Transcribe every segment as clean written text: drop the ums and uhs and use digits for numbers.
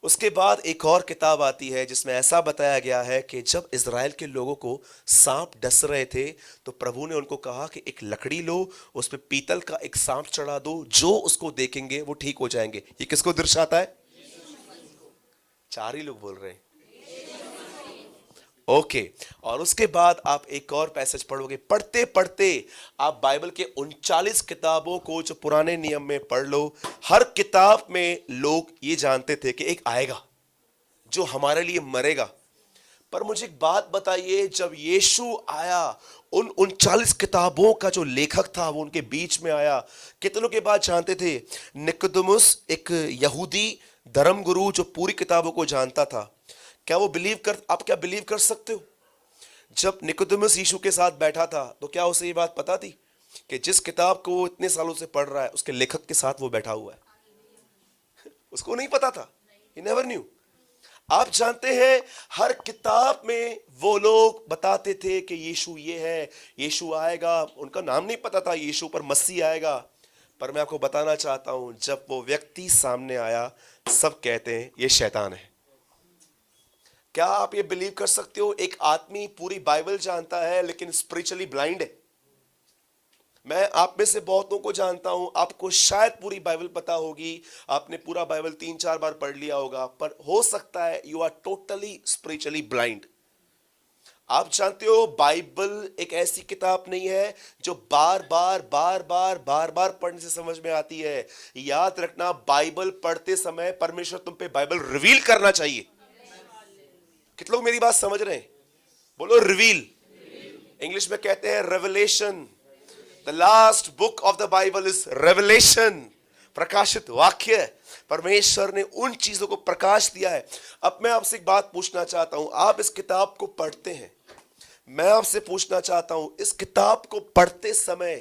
उसके बाद एक और किताब आती है जिसमें ऐसा बताया गया है कि जब इज़राइल के लोगों को सांप डस रहे थे तो प्रभु ने उनको कहा कि एक लकड़ी लो, उस पे पीतल का एक सांप चढ़ा दो, जो उसको देखेंगे वो ठीक हो जाएंगे। ये किसको दर्शाता है? चार ही लोग बोल रहे हैं। ओके। और उसके बाद आप एक और पैसेज पढ़ोगे, पढ़ते पढ़ते आप बाइबल के 39 किताबों को जो पुराने नियम में पढ़ लो, हर किताब में लोग ये जानते थे कि एक आएगा जो हमारे लिए मरेगा। पर मुझे एक बात बताइए, जब यीशु आया, उन 39 किताबों का जो लेखक था वो उनके बीच में आया, कितनों के बाद जानते थे? निकोदेमुस, एक यहूदी धर्मगुरु जो पूरी किताबों को जानता था, क्या वो आप क्या बिलीव कर सकते हो? जब निकोदेमुस यीशु के साथ बैठा था तो क्या उसे ये बात पता थी कि जिस किताब को वो इतने सालों से पढ़ रहा है उसके लेखक के साथ वो बैठा हुआ है? उसको नहीं पता था। He never knew। आप जानते हैं, हर किताब में वो लोग बताते थे कि यीशु ये है, यीशु आएगा। उनका नाम नहीं पता था यीशु, पर मसीह आएगा। पर मैं आपको बताना चाहता हूं, जब वो व्यक्ति सामने आया, सब कहते हैं ये शैतान है। क्या आप ये बिलीव कर सकते हो? एक आदमी पूरी बाइबल जानता है लेकिन स्पिरिचुअली ब्लाइंड है। मैं आप में से बहुतों को जानता हूं, आपको शायद पूरी बाइबल पता होगी, आपने पूरा बाइबल 3-4 बार पढ़ लिया होगा, पर हो सकता है you are totally spiritually blind. आप जानते हो, बाइबल एक ऐसी किताब नहीं है जो बार बार पढ़ने से समझ में आती है। याद रखना, बाइबल पढ़ते समय परमेश्वर तुम पे बाइबल रिवील करना चाहिए। कितने लोग मेरी बात समझ रहे हैं? बोलो रिवील। इंग्लिश में कहते हैं revelation. The last book of the Bible is revelation, प्रकाशित वाक्य। परमेश्वर ने उन चीजों को प्रकाश दिया है। अब मैं आपसे एक बात पूछना चाहता हूं, आप इस किताब को पढ़ते हैं, मैं आपसे पूछना चाहता हूं, इस किताब को पढ़ते समय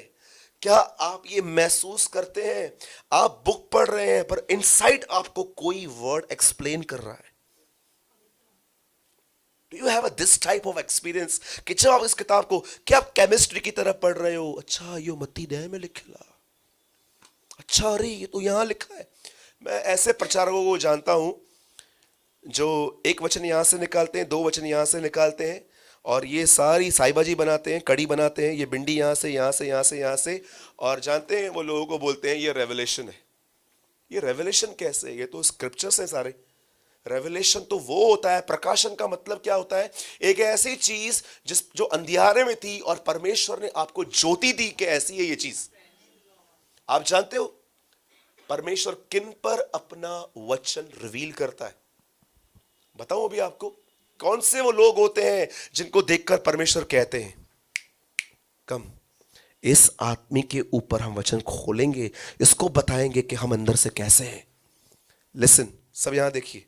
क्या आप ये महसूस करते हैं, आप बुक पढ़ रहे हैं पर इनसाइड आपको कोई वर्ड एक्सप्लेन कर रहा है? Do you have this type of experience कि जब आप इस किताब को, क्या आप केमिस्ट्री की तरह पढ़ रहे हो? अच्छा, ये मत्ती दे में लिखा, अच्छा अरे ये तो यहां लिखा है। मैं ऐसे प्रचारकों को जानता हूं जो एक वचन यहां से निकालते हैं, 2 वचन यहां से निकालते हैं, और ये सारी साईबाजी बनाते हैं, कड़ी बनाते हैं, ये बिंडी यहां से यहां से यहां से यहां से, और जानते हैं वो लोगों को बोलते हैं ये रेवलेशन है। ये रेवलेशन कैसे? ये तो स्क्रिप्चर्स हैं सारे। रेवलेशन तो वो होता है, प्रकाशन का मतलब क्या होता है? एक ऐसी चीज जो अंधियारे में थी और परमेश्वर ने आपको ज्योति दी कि ऐसी है ये चीज। आप जानते हो परमेश्वर किन पर अपना वचन रिवील करता है? बताऊं अभी आपको, कौन से वो लोग होते हैं जिनको देखकर परमेश्वर कहते हैं कम, इस आदमी के ऊपर हम वचन खोलेंगे, इसको बताएंगे कि हम अंदर से कैसे हैं। लिसन, सब यहां देखिए।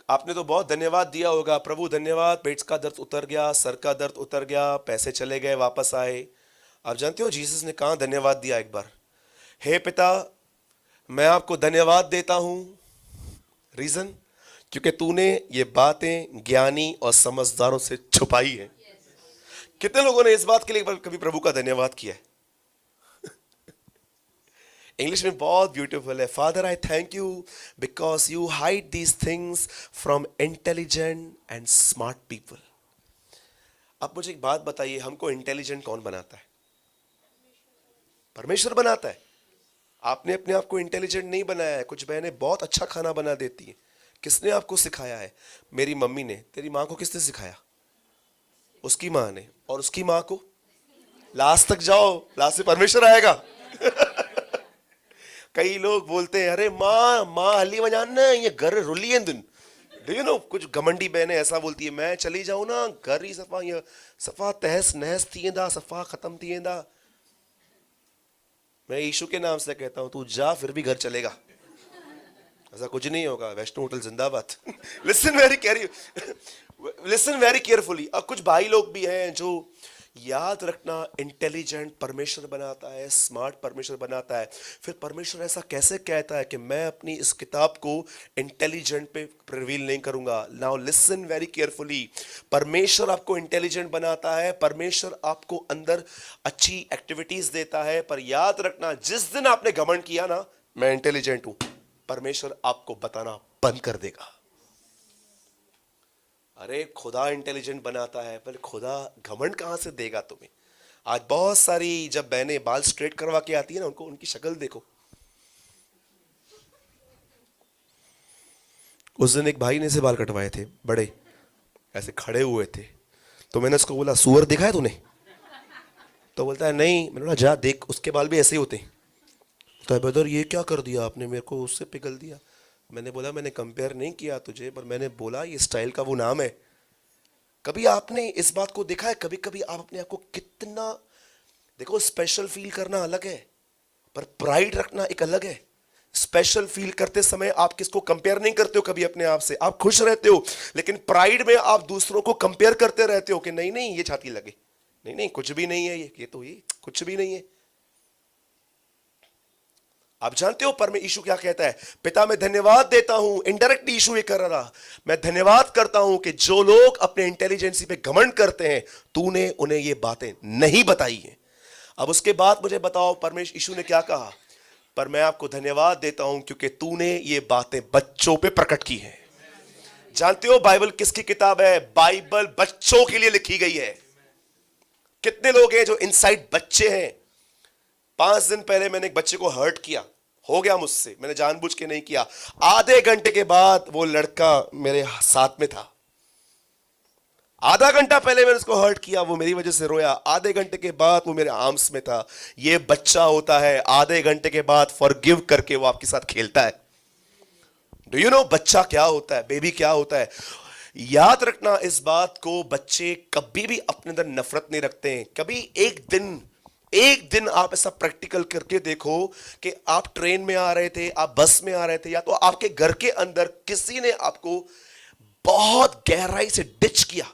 आपने तो बहुत धन्यवाद दिया होगा, प्रभु धन्यवाद, पेट का दर्द उतर गया, सर का दर्द उतर गया, पैसे चले गए, वापस आए। आप जानते हो जीसस ने कहां धन्यवाद दिया? एक बार, हे पिता मैं आपको धन्यवाद देता हूं, रीजन क्योंकि तूने ये बातें ज्ञानी और समझदारों से छुपाई है। कितने लोगों ने इस बात के लिए कभी प्रभु का धन्यवाद किया है? इंग्लिश में बहुत ब्यूटीफुल है, father I thank you because you hide these things from intelligent and smart people. अब मुझे एक बात बताइए, हमको इंटेलिजेंट कौन बनाता है? परमेश्वर बनाता है। आपने अपने आप को इंटेलिजेंट नहीं बनाया है। कुछ बहनें बहुत अच्छा खाना बना देती है, किसने आपको सिखाया है? मेरी मम्मी ने। तेरी माँ को किसने सिखाया? उसकी माँ ने, और उसकी माँ को। लास्ट तक जाओ, लास्ट से परमेश्वर आएगा। कई लोग बोलते हैं अरे माँ हली बजाना ये घर रुली है दिन, डू यू नो, कुछ घमंडी बहनें ऐसा बोलती है, मैं चली जाऊं ना घर ही सफा, ये सफा तहस नहस थिएंदा, सफा खत्म थिएंदा। मैं यीशु के नाम से कहता हूं, तू जा, फिर भी घर चलेगा, ऐसा कुछ नहीं होगा। वैष्णो होटल जिंदाबाद। Listen very carefully. अब कुछ भाई लोग भी हैं जो, याद रखना, इंटेलिजेंट परमेश्वर बनाता है, स्मार्ट परमेश्वर बनाता है। फिर परमेश्वर ऐसा कैसे कहता है कि मैं अपनी इस किताब को इंटेलिजेंट पे रिवील नहीं करूंगा? Now listen very carefully. परमेश्वर आपको इंटेलिजेंट बनाता है, परमेश्वर आपको अंदर अच्छी एक्टिविटीज देता है, पर याद रखना जिस दिन आपने घमंड किया ना मैं इंटेलिजेंट हूं, परमेश्वर आपको बताना बंद कर देगा। अरे खुदा इंटेलिजेंट बनाता है, पर खुदा घमंड कहां से देगा तुम्हें। आज बहुत सारी जब बहनें बाल स्ट्रेट करवा के आती है ना, उनको उनकी शक्ल देखो। उस दिन एक भाई ने से बाल कटवाए थे, बड़े ऐसे खड़े हुए थे, तो मैंने उसको बोला सुअर देखा है तूने? तो बोलता है नहीं। मैंने बोला जा देख, उसके बाल भी ऐसे ही होते हैं। तो ब्रदर ये क्या कर दिया आपने, मेरे को उससे पिघल दिया। मैंने बोला मैंने कंपेयर नहीं किया तुझे, पर मैंने बोला ये स्टाइल का वो नाम है। कभी आपने इस बात को देखा है, कभी कभी आप अपने आप को कितना, देखो स्पेशल फील करना अलग है, पर प्राइड रखना एक अलग है। स्पेशल फील करते समय आप किसको कंपेयर नहीं करते हो कभी अपने आप से, आप खुश रहते हो, लेकिन प्राइड में आप दूसरों को कंपेयर करते रहते हो कि नहीं नहीं ये छाती लगे, नहीं नहीं कुछ भी नहीं है, ये तो ये कुछ भी नहीं है। आप जानते हो परमेश्वर यीशु क्या कहता है? पिता मैं धन्यवाद देता हूं, इनडायरेक्ट यीशु ये कर रहा, मैं धन्यवाद करता हूं कि जो लोग अपने इंटेलिजेंसी पे घमंड करते हैं, तूने उन्हें ये बातें नहीं बताई हैं। अब उसके बाद मुझे बताओ परमेश्वर यीशु ने क्या कहा? पर मैं आपको धन्यवाद देता हूं क्योंकि तूने ये बातें बच्चों पे प्रकट की हैं। जानते हो बाइबल किसकी किताब है? बाइबल बच्चों के लिए लिखी गई है। कितने लोग हैं जो इनसाइड बच्चे हैं? 5 दिन पहले मैंने एक बच्चे को हर्ट किया, हो गया मुझसे, मैंने जानबूझ के नहीं किया। आधे घंटे के बाद वो लड़का मेरे साथ में था। आधा घंटा पहले मैंने उसको हर्ट किया, वो मेरी वजह से रोया। आधे घंटे के बाद वो मेरे आर्म्स में था। ये बच्चा होता है, आधे घंटे के बाद फॉरगिव करके वो आपके साथ खेलता है। डू यू नो बच्चा क्या होता है, बेबी क्या होता है? याद रखना इस बात को, बच्चे कभी भी अपने अंदर नफरत नहीं रखते हैं। कभी एक दिन आप ऐसा प्रैक्टिकल करके देखो कि आप ट्रेन में आ रहे थे, आप बस में आ रहे थे, या तो आपके घर के अंदर किसी ने आपको बहुत गहराई से डिच किया,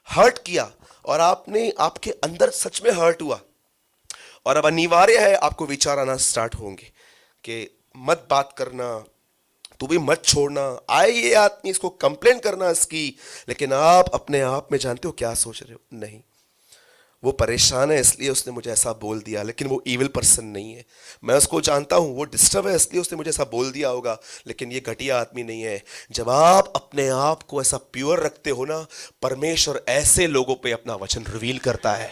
हर्ट किया, और आपके अंदर सच में हर्ट हुआ, और अब अनिवार्य है आपको विचार आना स्टार्ट होंगे कि मत बात करना, तू भी मत छोड़ना, आए ये आदमी इसको कंप्लेन करना इसकी, लेकिन आप अपने आप में जानते हो क्या सोच रहे हो? नहीं, वो परेशान है इसलिए उसने मुझे ऐसा बोल दिया, लेकिन वो इविल पर्सन नहीं है। मैं उसको जानता हूं, वो डिस्टर्ब है इसलिए उसने मुझे ऐसा बोल दिया होगा, लेकिन ये घटिया आदमी नहीं है। जब आप अपने आप को ऐसा प्योर रखते हो ना, परमेश्वर ऐसे लोगों पे अपना वचन रिवील करता है।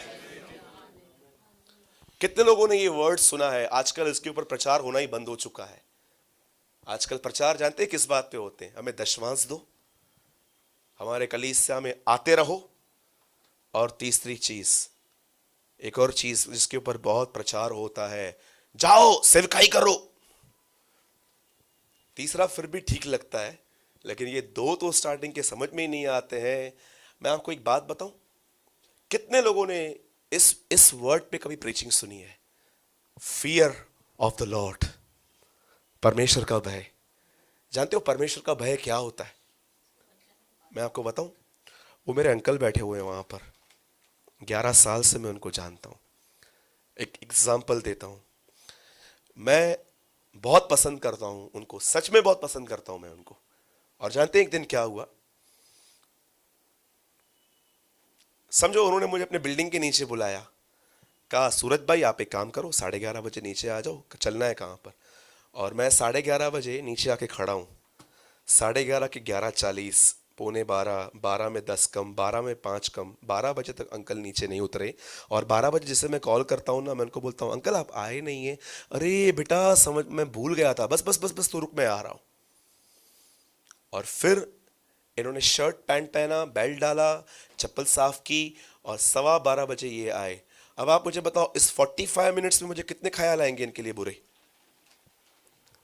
कितने लोगों ने ये वर्ड सुना है? आजकल इसके ऊपर प्रचार होना ही बंद हो चुका है। आजकल प्रचार जानते हैं किस बात पे होते हैं? हमें दशमांश दो, हमारे कलीसिया में आते रहो, और तीसरी चीज, एक और चीज जिसके ऊपर बहुत प्रचार होता है, जाओ सेवकाई करो। तीसरा फिर भी ठीक लगता है, लेकिन ये दो तो स्टार्टिंग के समझ में ही नहीं आते हैं। मैं आपको एक बात बताऊं, कितने लोगों ने इस वर्ड पे कभी प्रीचिंग सुनी है? फियर ऑफ द लॉर्ड, परमेश्वर का भय। जानते हो परमेश्वर का भय क्या होता है? मैं आपको बताऊं, वो मेरे अंकल बैठे हुए हैं वहां पर, 11 साल से मैं उनको जानता हूं। एक एग्जाम्पल देता हूं, मैं बहुत पसंद करता हूं उनको, सच में बहुत पसंद करता हूं मैं उनको। और जानते हैं एक दिन क्या हुआ? समझो उन्होंने मुझे अपने बिल्डिंग के नीचे बुलाया, कहा सूरज भाई आप एक काम करो, 11:30 बजे नीचे आ जाओ, चलना है कहाँ पर? और मैं 11:30 बजे नीचे आके खड़ा हूँ। 11:30 के 11:40, 11:45, 12 में 10 कम, 12 में 5 कम, 12 बजे तक अंकल नीचे नहीं उतरे। और 12 बजे जिसे मैं कॉल करता हूँ ना, मैं उनको बोलता हूँ अंकल आप आए नहीं है। अरे बेटा समझ, मैं भूल गया था, बस बस बस बस तो रुक, मैं आ रहा हूँ। और फिर इन्होंने शर्ट पैंट पहना, बेल्ट डाला, चप्पल साफ की, और 12:15 बजे ये आए। अब आप मुझे बताओ इस 45 मिनट्स में मुझे कितने ख्याल आएंगे इनके लिए बुरे?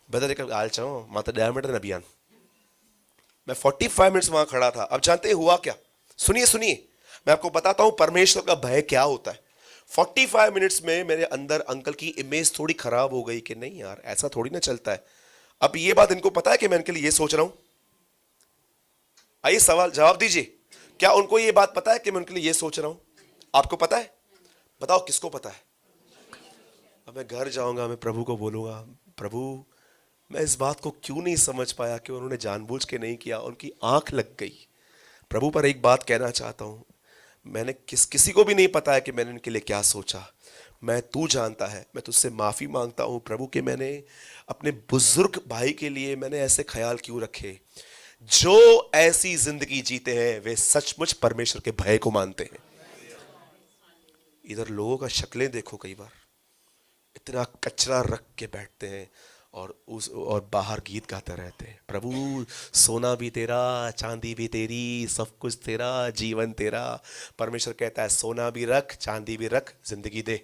बता आल चाहो माता डायमीटर अभियान। मैं 45 मिनट्स वहां खड़ा था। अब जानते हैं हुआ क्या? सुनिए सुनिए, मैं आपको बताता हूं परमेश्वर का भय क्या होता है। 45 मिनट्स में मेरे अंदर अंकल की इमेज थोड़ी खराब हो गई कि नहीं यार ऐसा थोड़ी ना चलता है। अब ये बात इनको पता है कि मैं इनके लिए ये सोच रहा हूं? आइए सवाल जवाब दीजिए, क्या उनको ये बात पता है कि मैं उनके लिए ये सोच रहा हूं? आपको पता है? बताओ किसको पता है? अब मैं घर जाऊंगा, मैं प्रभु को बोलूंगा, प्रभु मैं इस बात को क्यों नहीं समझ पाया कि उन्होंने जानबूझ के नहीं किया, उनकी आंख लग गई। प्रभु पर एक बात कहना चाहता हूं, मैंने किसी को भी नहीं पता है कि मैंने उनके लिए क्या सोचा, मैं, तू जानता है, मैं तुझसे माफी मांगता हूं प्रभु कि मैंने अपने बुजुर्ग भाई के लिए मैंने ऐसे ख्याल क्यों रखे। जो ऐसी जिंदगी जीते हैं वे सचमुच परमेश्वर के भय को मानते हैं। इधर लोगों का शक्लें देखो, कई बार इतना कचरा रख के बैठते हैं और बाहर गीत गाते रहते हैं, प्रभु सोना भी तेरा, चांदी भी तेरी, सब कुछ तेरा, जीवन तेरा। परमेश्वर कहता है सोना भी रख, चांदी भी रख, जिंदगी दे।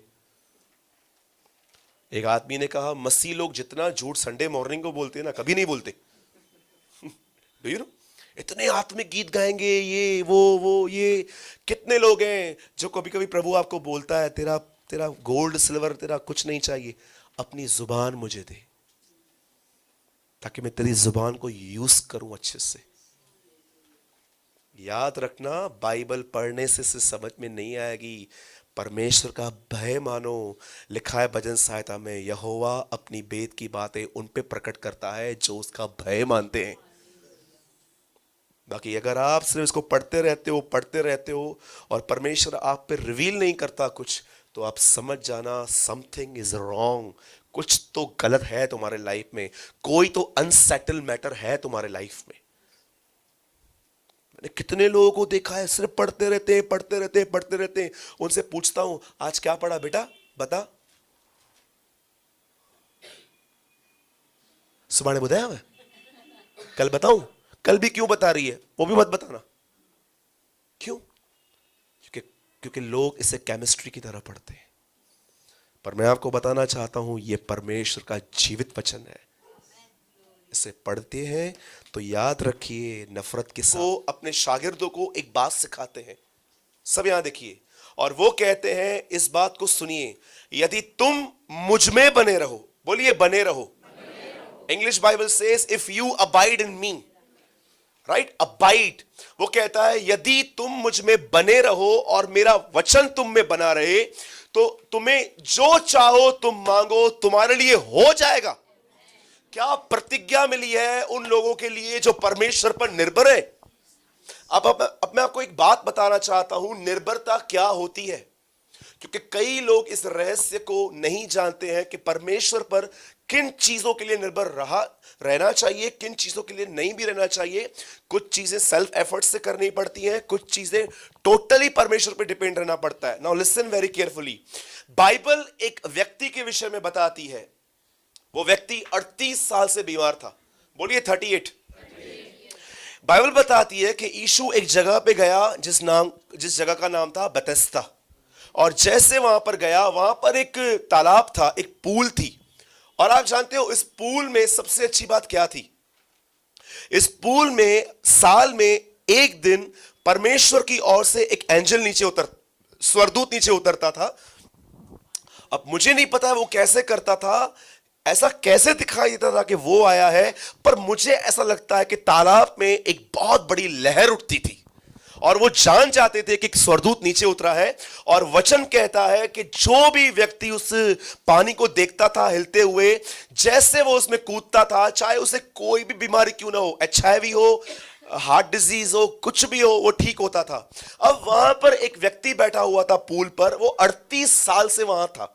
एक आदमी ने कहा मसीह लोग जितना झूठ संडे मॉर्निंग को बोलते हैं ना, कभी नहीं बोलते। डू यू नो, इतने आत्मिक गीत गाएंगे, ये वो ये। कितने लोग हैं जो कभी कभी प्रभु आपको बोलता है तेरा तेरा गोल्ड सिल्वर तेरा कुछ नहीं चाहिए, अपनी जुबान मुझे दे ताकि मैं तेरी जुबान को यूज करूं अच्छे से। याद रखना, बाइबल पढ़ने से समझ में नहीं आएगी, परमेश्वर का भय मानो। लिखा है भजन सहायता में, यहोवा अपनी बेद की बातें उन पे प्रकट करता है जो उसका भय मानते हैं। बाकी अगर आप सिर्फ इसको पढ़ते रहते हो और परमेश्वर आप पे रिवील नहीं करता कुछ, तो आप समझ जाना समथिंग इज रॉन्ग। कुछ तो गलत है तुम्हारे लाइफ में, कोई तो अनसेटल मैटर है तुम्हारे लाइफ में। मैंने कितने लोगों को देखा है सिर्फ पढ़ते रहते हैं। उनसे पूछता हूं आज क्या पढ़ा बेटा, बता। सुबह बताया मैं, कल बताऊं, कल भी क्यों बता रही है वो भी मत बताना। क्यों? क्योंकि लोग इसे केमिस्ट्री की तरह पढ़ते हैं। पर मैं आपको बताना चाहता हूं ये परमेश्वर का जीवित वचन है। इसे पढ़ते हैं तो याद रखिए, नफरत के साथ अपने शागिर्दों को एक बात सिखाते हैं। सब यहां देखिए, और वो कहते हैं इस बात को सुनिए, यदि तुम मुझ में बने रहो, बोलिए बने रहो। English Bible says if you abide in me, right, abide. वो कहता है यदि तुम मुझ में बने रहो और मेरा वचन तुम में बना रहे, तो तुम्हें जो चाहो तुम मांगो, तुम्हारे लिए हो जाएगा। क्या प्रतिज्ञा मिली है उन लोगों के लिए जो परमेश्वर पर निर्भर है। अब मैं आपको एक बात बताना चाहता हूं, निर्भरता क्या होती है, क्योंकि कई लोग इस रहस्य को नहीं जानते हैं कि परमेश्वर पर किन चीजों के लिए निर्भर रहना चाहिए, किन चीजों के लिए नहीं भी रहना चाहिए। कुछ चीजें सेल्फ एफर्ट से करनी पड़ती हैं, कुछ चीजें टोटली परमेश्वर पर डिपेंड रहना पड़ता है। Now listen very carefully. Bible एक व्यक्ति के विषय में बताती है, वो व्यक्ति 38 साल से बीमार था, बोलिए 38। बाइबल बताती है कि यीशु एक जगह पे गया जिस जगह का नाम था बेथेस्दा, और जैसे वहां पर गया, वहां पर एक तालाब था, एक पूल थी। और आप जानते हो इस पूल में सबसे अच्छी बात क्या थी, इस पूल में साल में एक दिन परमेश्वर की ओर से एक एंजल स्वर्गदूत नीचे उतरता था। अब मुझे नहीं पता वो कैसे करता था, ऐसा कैसे दिखाई देता था कि वो आया है, पर मुझे ऐसा लगता है कि तालाब में एक बहुत बड़ी लहर उठती थी और वो जान जाते थे कि स्वर्गदूत नीचे उतरा है। और वचन कहता है कि जो भी व्यक्ति उस पानी को देखता था हिलते हुए, जैसे वो उसमें कूदता था, चाहे उसे कोई भी बीमारी क्यों ना हो, HIV हो, हार्ट डिजीज हो, कुछ भी हो, वो ठीक होता था। अब वहां पर एक व्यक्ति बैठा हुआ था पूल पर, वो 38 साल से वहां था।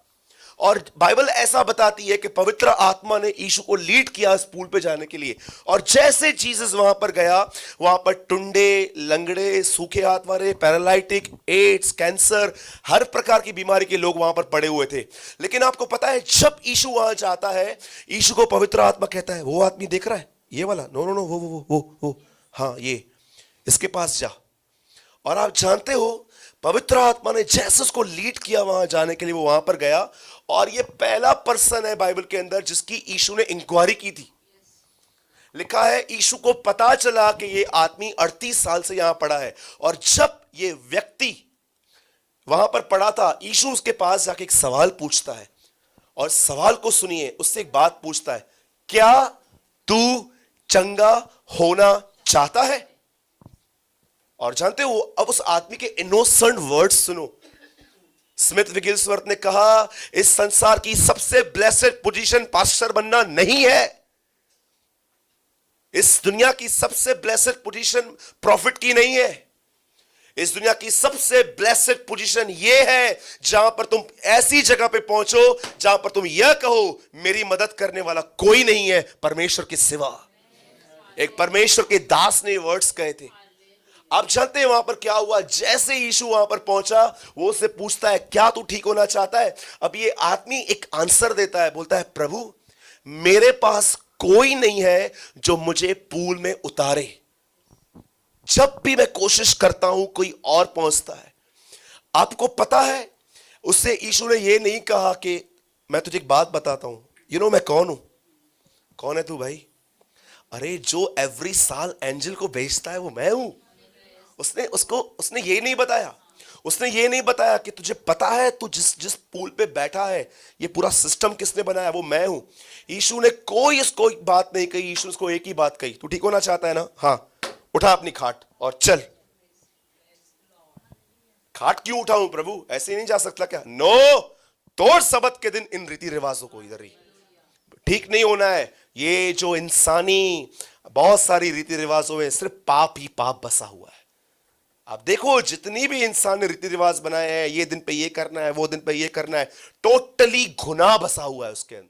और बाइबल ऐसा बताती है कि पवित्र आत्मा ने यीशु को लीड किया इस पूल पे जाने के लिए। और जैसे जीसस वहां पर गया, वहां पर टुंडे, लंगड़े, सूखे हाथ वाले, पैरालाइटिक, एड्स, कैंसर, हर प्रकार की बीमारी के लोग वहां पर पड़े हुए थे। लेकिन आपको पता है जब यीशु वहां जाता है, यीशु को पवित्र आत्मा कहता है, वो आदमी देख रहा है ये वाला, नो नो नो, वो हाँ ये, इसके पास जा। और आप जानते हो पवित्र आत्मा ने जैसे उसको लीड किया वहां जाने के लिए, वो वहां पर गया। और ये पहला पर्सन है बाइबल के अंदर जिसकी यीशु ने इंक्वायरी की थी। लिखा है यीशु को पता चला कि ये आदमी 38 साल से यहां पड़ा है। और जब ये व्यक्ति वहां पर पड़ा था, यीशु उसके पास जाके एक सवाल पूछता है, और सवाल को सुनिए, उससे एक बात पूछता है, क्या तू चंगा होना चाहता है? और जानते हो अब उस आदमी के इनोसेंट वर्ड्स सुनो। स्मिथ विगिल्सवर्थ ने कहा इस संसार की सबसे ब्लेसेड पोजीशन पास्टर बनना नहीं है, इस दुनिया की सबसे ब्लेसेड पोजीशन प्रॉफिट की नहीं है, इस दुनिया की सबसे ब्लेस्ड पोजीशन ये है जहां पर तुम ऐसी जगह पे पहुंचो जहां पर तुम यह कहो मेरी मदद करने वाला कोई नहीं है परमेश्वर के सिवा। एक परमेश्वर के दास ने वर्ड्स कहे थे। आप जानते हैं वहां पर क्या हुआ? जैसे यीशु वहां पर पहुंचा, वो उससे पूछता है क्या तू ठीक होना चाहता है? अब ये आदमी एक आंसर देता है, बोलता है प्रभु मेरे पास कोई नहीं है जो मुझे पूल में उतारे। जब भी मैं कोशिश करता हूं कोई और पहुंचता है। आपको पता है उससे यीशु ने यह नहीं कहा कि मैं तुझे एक बात बताता हूं, मैं कौन हूं? कौन है तू भाई? अरे जो एवरी साल एंजल को भेजता है वो मैं हूं। उसने ये नहीं बताया। उसने ये नहीं बताया कि तुझे पता है तू जिस पूल पे बैठा है ये पूरा सिस्टम किसने बनाया? वो मैं हूं। यीशु ने कोई इसको एक बात नहीं कही। यीशु ने उसको एक ही बात कही, तू ठीक होना चाहता है ना? हाँ, उठा अपनी खाट और चल। खाट क्यों उठाऊं प्रभु? ऐसे ही नहीं जा सकता क्या? नो, तोड़ सबत के दिन इन रीति रिवाजों को। इधर ही ठीक नहीं होना है। ये जो इंसानी बहुत सारी रीति रिवाजों में सिर्फ पाप ही पाप बसा हुआ है। आप देखो जितनी भी इंसान ने रीति रिवाज बनाए हैं, ये दिन पे ये करना है, वो दिन पे ये करना है, टोटली गुनाह बसा हुआ है उसके अंदर।